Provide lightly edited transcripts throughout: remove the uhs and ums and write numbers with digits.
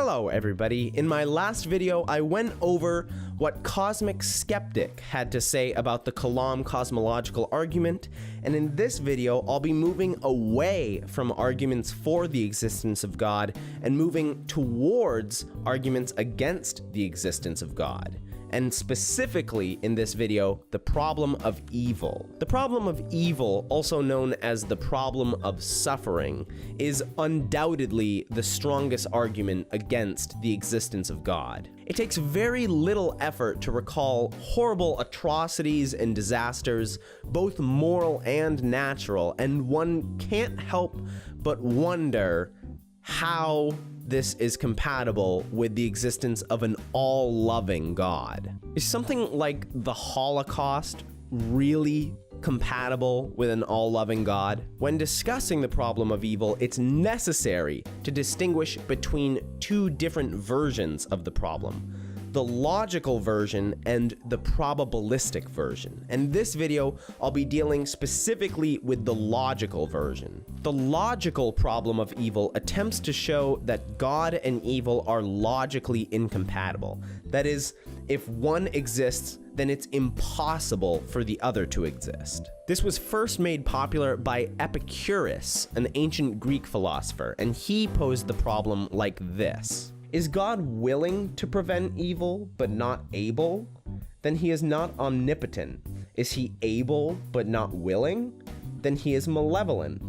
Hello everybody, in my last video I went over what Cosmic Skeptic had to say about the Kalam cosmological argument, and in this video I'll be moving away from arguments for the existence of God and moving towards arguments against the existence of God. And specifically in this video, the problem of evil. The problem of evil, also known as the problem of suffering, is undoubtedly the strongest argument against the existence of God. It takes very little effort to recall horrible atrocities and disasters, both moral and natural, and one can't help but wonder how this is compatible with the existence of an all-loving God. Is something like the Holocaust really compatible with an all-loving God? When discussing the problem of evil, it's necessary to distinguish between two different versions of the problem: the logical version and the probabilistic version. In this video, I'll be dealing specifically with the logical version. The logical problem of evil attempts to show that God and evil are logically incompatible. That is, if one exists, then it's impossible for the other to exist. This was first made popular by Epicurus, an ancient Greek philosopher, and he posed the problem like this. Is God willing to prevent evil, but not able? Then he is not omnipotent. Is he able, but not willing? Then he is malevolent.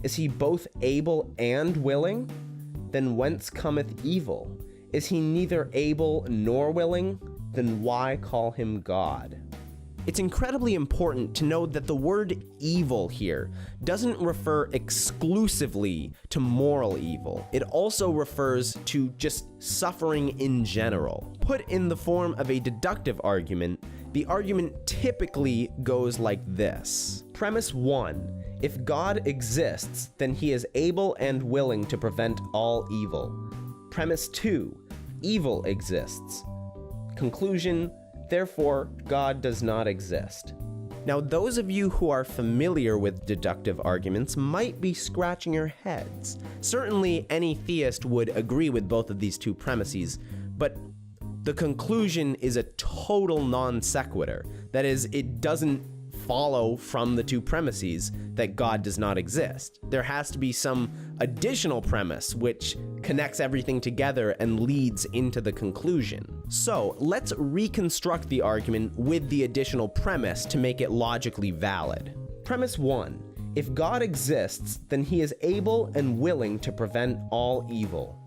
Is he both able and willing? Then whence cometh evil? Is he neither able nor willing? Then why call him God? It's incredibly important to know that the word evil here doesn't refer exclusively to moral evil. It also refers to just suffering in general. Put in the form of a deductive argument, the argument typically goes like this. Premise 1. If God exists, then he is able and willing to prevent all evil. Premise 2. Evil exists. Conclusion. Therefore, God does not exist. Now, those of you who are familiar with deductive arguments might be scratching your heads. Certainly, any theist would agree with both of these two premises, but the conclusion is a total non sequitur. That is, it doesn't follow from the two premises that God does not exist. There has to be some additional premise which connects everything together and leads into the conclusion. So let's reconstruct the argument with the additional premise to make it logically valid. Premise 1. If God exists, then he is able and willing to prevent all evil.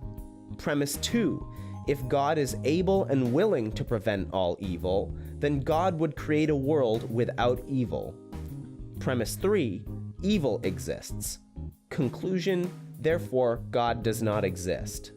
Premise 2. If God is able and willing to prevent all evil, then God would create a world without evil. Premise 3. Evil exists. Conclusion. Therefore, God does not exist.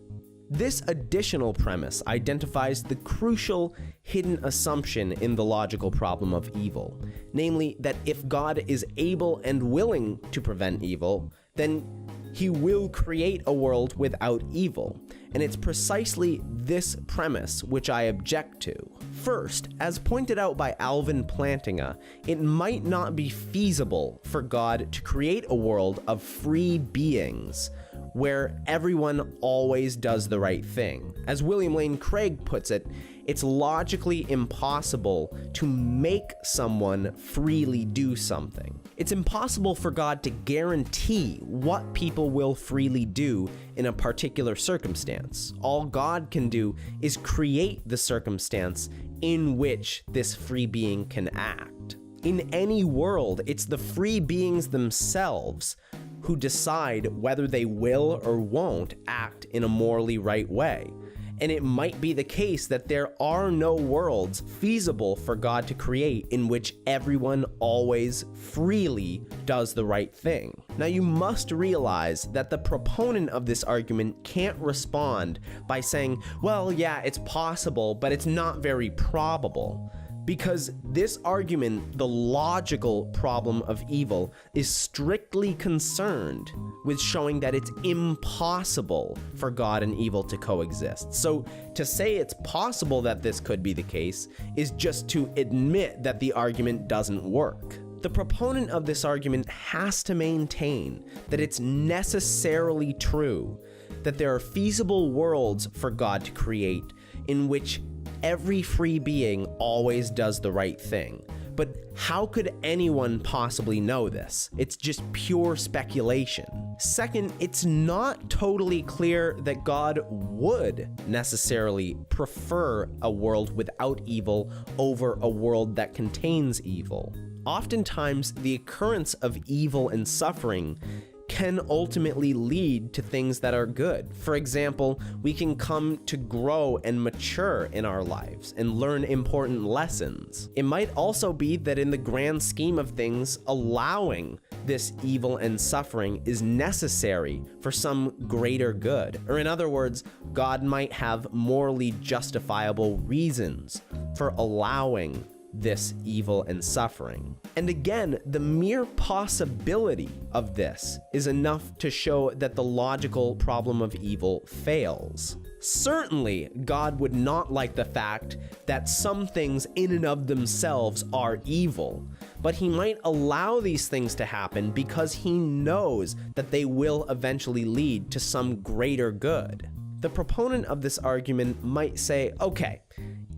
This additional premise identifies the crucial hidden assumption in the logical problem of evil, namely that if God is able and willing to prevent evil, then he will create a world without evil. And it's precisely this premise which I object to. First, as pointed out by Alvin Plantinga, it might not be feasible for God to create a world of free beings where everyone always does the right thing. As William Lane Craig puts it, it's logically impossible to make someone freely do something. It's impossible for God to guarantee what people will freely do in a particular circumstance. All God can do is create the circumstance in which this free being can act. In any world, it's the free beings themselves who decide whether they will or won't act in a morally right way. And it might be the case that there are no worlds feasible for God to create in which everyone always freely does the right thing. Now, you must realize that the proponent of this argument can't respond by saying, well, yeah, it's possible, but it's not very probable. Because this argument, the logical problem of evil, is strictly concerned with showing that it's impossible for God and evil to coexist. So to say it's possible that this could be the case is just to admit that the argument doesn't work. The proponent of this argument has to maintain that it's necessarily true that there are feasible worlds for God to create in which every free being always does the right thing. But how could anyone possibly know this? It's just pure speculation. Second, it's not totally clear that God would necessarily prefer a world without evil over a world that contains evil. Oftentimes, the occurrence of evil and suffering can ultimately lead to things that are good. For example, we can come to grow and mature in our lives and learn important lessons. It might also be that in the grand scheme of things, allowing this evil and suffering is necessary for some greater good. Or in other words, God might have morally justifiable reasons for allowing this evil and suffering. And again, the mere possibility of this is enough to show that the logical problem of evil fails. Certainly, God would not like the fact that some things in and of themselves are evil, but he might allow these things to happen because he knows that they will eventually lead to some greater good. The proponent of this argument might say, okay,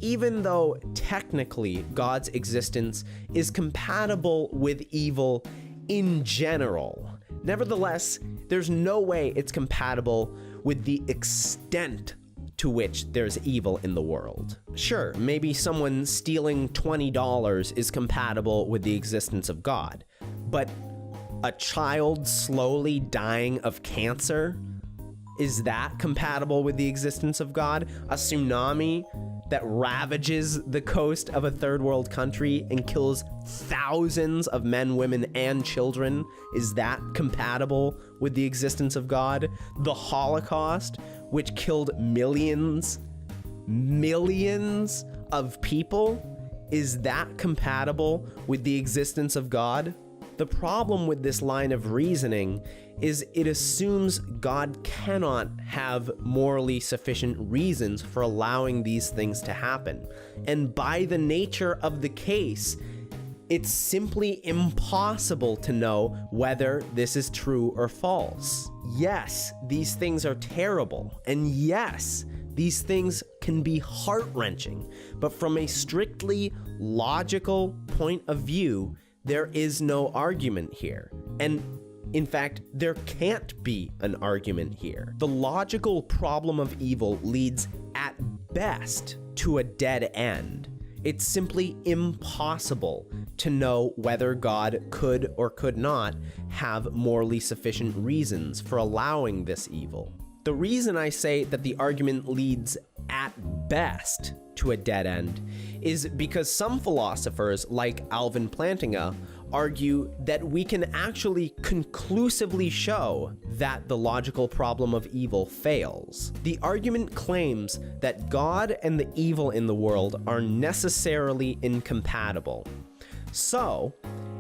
even though technically God's existence is compatible with evil in general, nevertheless, there's no way it's compatible with the extent to which there's evil in the world. Sure, maybe someone stealing $20 is compatible with the existence of God, but a child slowly dying of cancer, is that compatible with the existence of God? A tsunami that ravages the coast of a third world country and kills thousands of men, women, and children, is that compatible with the existence of God? The Holocaust, which killed millions of people, is that compatible with the existence of God? The problem with this line of reasoning is it assumes God cannot have morally sufficient reasons for allowing these things to happen. And by the nature of the case, it's simply impossible to know whether this is true or false. Yes, these things are terrible, and yes, these things can be heart-wrenching, but from a strictly logical point of view, there is no argument here. And in fact, there can't be an argument here. The logical problem of evil leads at best to a dead end. It's simply impossible to know whether God could or could not have morally sufficient reasons for allowing this evil. The reason I say that the argument leads at best to a dead end is because some philosophers, like Alvin Plantinga, argue that we can actually conclusively show that the logical problem of evil fails. The argument claims that God and the evil in the world are necessarily incompatible. So,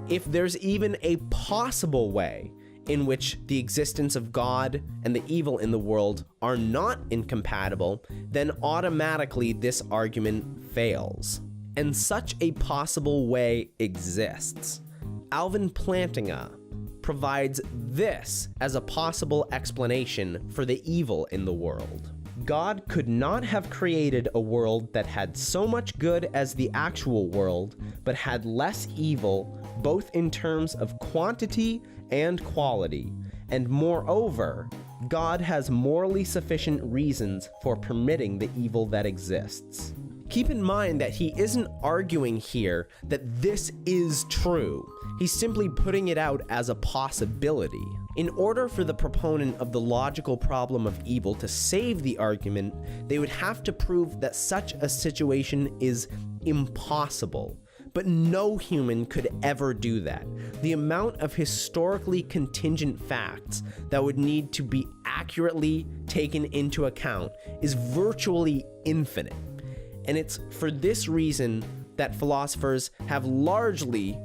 if there's even a possible way in which the existence of God and the evil in the world are not incompatible, then automatically this argument fails. And such a possible way exists. Alvin Plantinga provides this as a possible explanation for the evil in the world. God could not have created a world that had so much good as the actual world, but had less evil, both in terms of quantity and quality. And moreover, God has morally sufficient reasons for permitting the evil that exists. Keep in mind that he isn't arguing here that this is true. He's simply putting it out as a possibility. In order for the proponent of the logical problem of evil to save the argument, they would have to prove that such a situation is impossible. But no human could ever do that. The amount of historically contingent facts that would need to be accurately taken into account is virtually infinite. And it's for this reason that philosophers have largely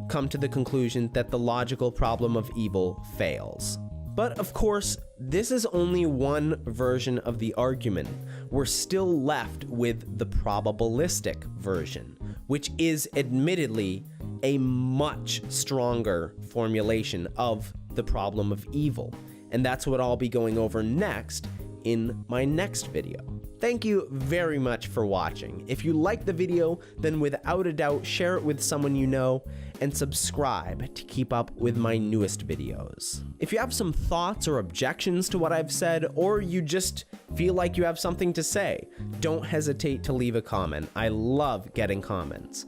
come to the conclusion that the logical problem of evil fails. But of course, this is only one version of the argument. We're still left with the probabilistic version, which is admittedly a much stronger formulation of the problem of evil. and that's what I'll be going over next in my next video. Thank you very much for watching. If you liked the video, then without a doubt, share it with someone you know, and subscribe to keep up with my newest videos. If you have some thoughts or objections to what I've said, or you just feel like you have something to say, don't hesitate to leave a comment. I love getting comments.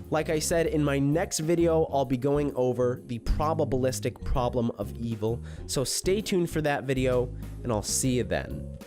Like I said, in my next video, I'll be going over the probabilistic problem of evil, so stay tuned for that video, and I'll see you then.